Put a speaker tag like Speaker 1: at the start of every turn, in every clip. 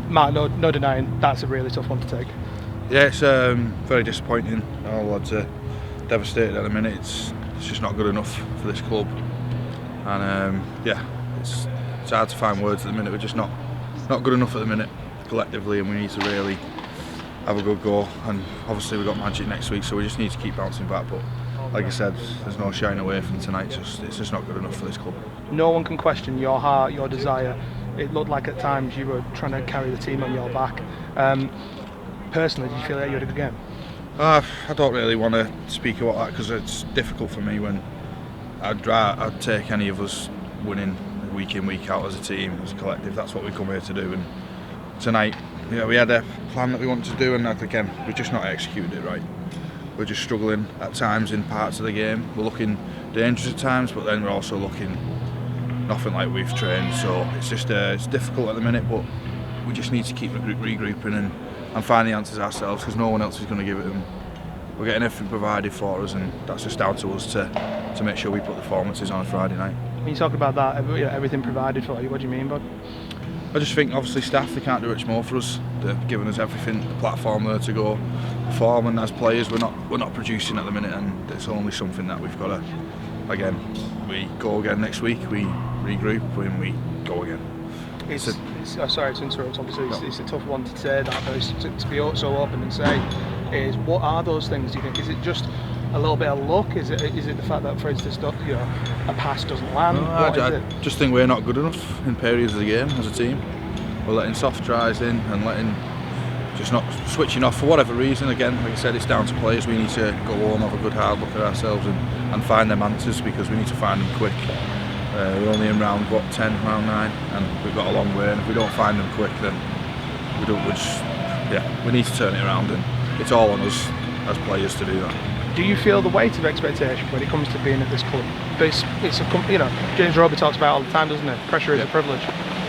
Speaker 1: Mark, no denying that's a really tough one to take.
Speaker 2: Yeah, it's very disappointing. All the lads are devastated at the minute. It's just not good enough for this club, and yeah, it's hard to find words at the minute. We're just not good enough at the minute collectively, and we need to really have a good go. And obviously we've got Magic next week, so we just need to keep bouncing back. But like I said, there's no shying away from tonight. It's just not good enough for this club.
Speaker 1: No one can question your heart, your desire. It looked like at times you were trying to carry the team on your back. Personally, did you feel like you had a good game?
Speaker 2: I don't really want to speak about that because it's difficult for me when I'd take any of us winning week in, week out as a team, as a collective. That's what we come here to do. And tonight, we had a plan that we wanted to do, and again, we're just not executing it right. We're just struggling at times in parts of the game. We're looking dangerous at times, but then we're also looking nothing like we've trained. So it's just it's difficult at the minute, but we just need to keep regrouping and find the answers ourselves, because no one else is going to give it them. We're getting everything provided for us, and that's just down to us to make sure we put the performances on a Friday night.
Speaker 1: When you talk about that, everything provided for you, what do you mean, bud?
Speaker 2: I just think obviously staff, they can't do much more for us. They're giving us everything, the platform there to go perform, and as players we're not producing at the minute, and it's only something that we've got to, again, we go again next week, we regroup and we go again.
Speaker 1: Sorry to interrupt, obviously it's a tough one to say that, but to be so open and say, is what are those things, do you think? Is it just a little bit of luck? Is it the fact that, for instance, a pass doesn't land?
Speaker 2: No, I just think we're not good enough in periods of the game as a team. We're letting soft tries in and just not switching off for whatever reason. Again, like I said, it's down to players. We need to go home, have a good hard look at ourselves and find them answers, because we need to find them quick. We're only in round 10, round 9, and we've got a long way, and if we don't find them quick, then we need to turn it around, and it's all on us as players to do that.
Speaker 1: Do you feel the weight of expectation when it comes to being at this club? But James Roby talks about it all the time, doesn't it? Pressure is a privilege.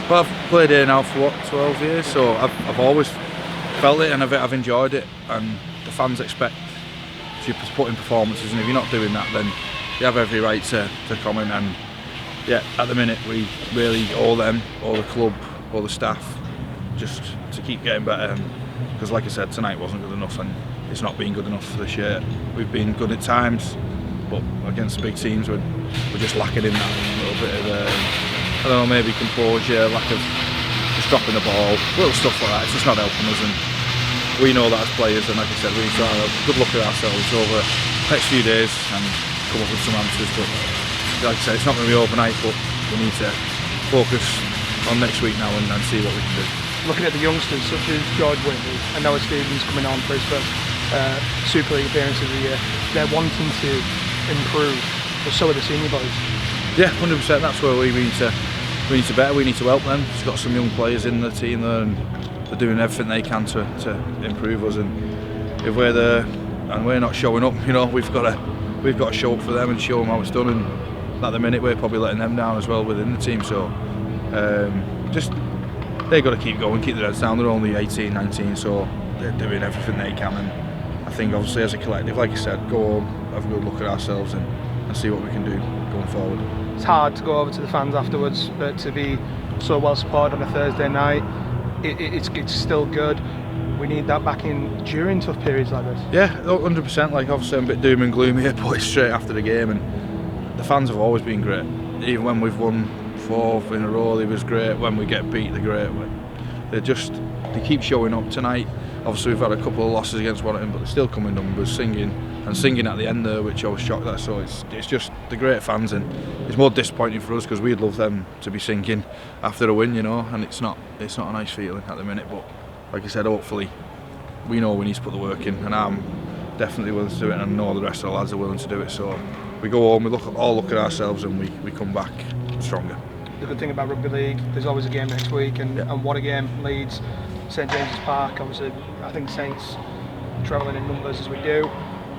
Speaker 2: Well, I've played here now for 12 years, so I've always felt it, and I've enjoyed it, and the fans expect you to put in performances, and if you're not doing that, then you have every right to comment. And yeah, at the minute we really owe them, owe the club, owe the staff, just to keep getting better. Because like I said, tonight wasn't good enough, and it's not been good enough this year. We've been good at times, but against big teams we're just lacking in that little bit of I don't know, maybe composure, lack of just dropping the ball, little stuff like that. It's just not helping us, and we know that as players. And like I said, we need to have a good look at ourselves over the next few days and come up with some answers. But like I said, it's not going to be overnight, but we need to focus on next week now and see what we can do.
Speaker 1: Looking at the youngsters such as George Whitley and Noah Stevens coming on for his first Super League appearance of the year, they're wanting to improve, but so are the senior boys.
Speaker 2: Yeah, 100%. That's where we need to better. We need to help them. We've got some young players in the team there, and they're doing everything they can to improve us. And if we're there and we're not showing up, we've got to show up for them and show them how it's done. And at the minute, we're probably letting them down as well within the team. So they've got to keep going, keep their heads down. They're only 18, 19, so they're doing everything they can. And I think obviously as a collective, like I said, go home, have a good look at ourselves and see what we can do going forward.
Speaker 1: It's hard to go over to the fans afterwards, but to be so well supported on a Thursday night, it's still good. We need that back in during tough periods like this.
Speaker 2: Yeah, 100%. Like obviously I'm a bit doom and gloom here, but it's straight after the game, and the fans have always been great. Even when we've won 4 in a row, they was great. When we get beat, they're great. They keep showing up tonight. Obviously we've had a couple of losses against Warrington, but they still come in numbers, singing at the end there, which I was shocked at. So it's just the great fans, and it's more disappointing for us because we'd love them to be singing after a win, and it's not a nice feeling at the minute. But like I said, hopefully we know we need to put the work in, and I'm definitely willing to do it, and I know the rest of the lads are willing to do it. So we go home, we look at ourselves, and we come back stronger.
Speaker 1: The good thing about rugby league, there's always a game next week, and what a game. Leeds, St. James's Park. Obviously, I think Saints travelling in numbers as we do.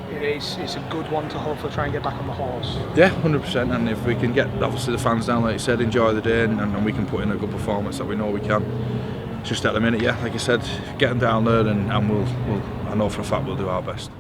Speaker 1: It's a good one to hopefully try and get back on the horse. Yeah,
Speaker 2: 100%. And if we can get obviously the fans down, like you said, enjoy the day, and we can put in a good performance that we know we can. Just at the minute, yeah, like I said, get them down there, and I know for a fact we'll do our best.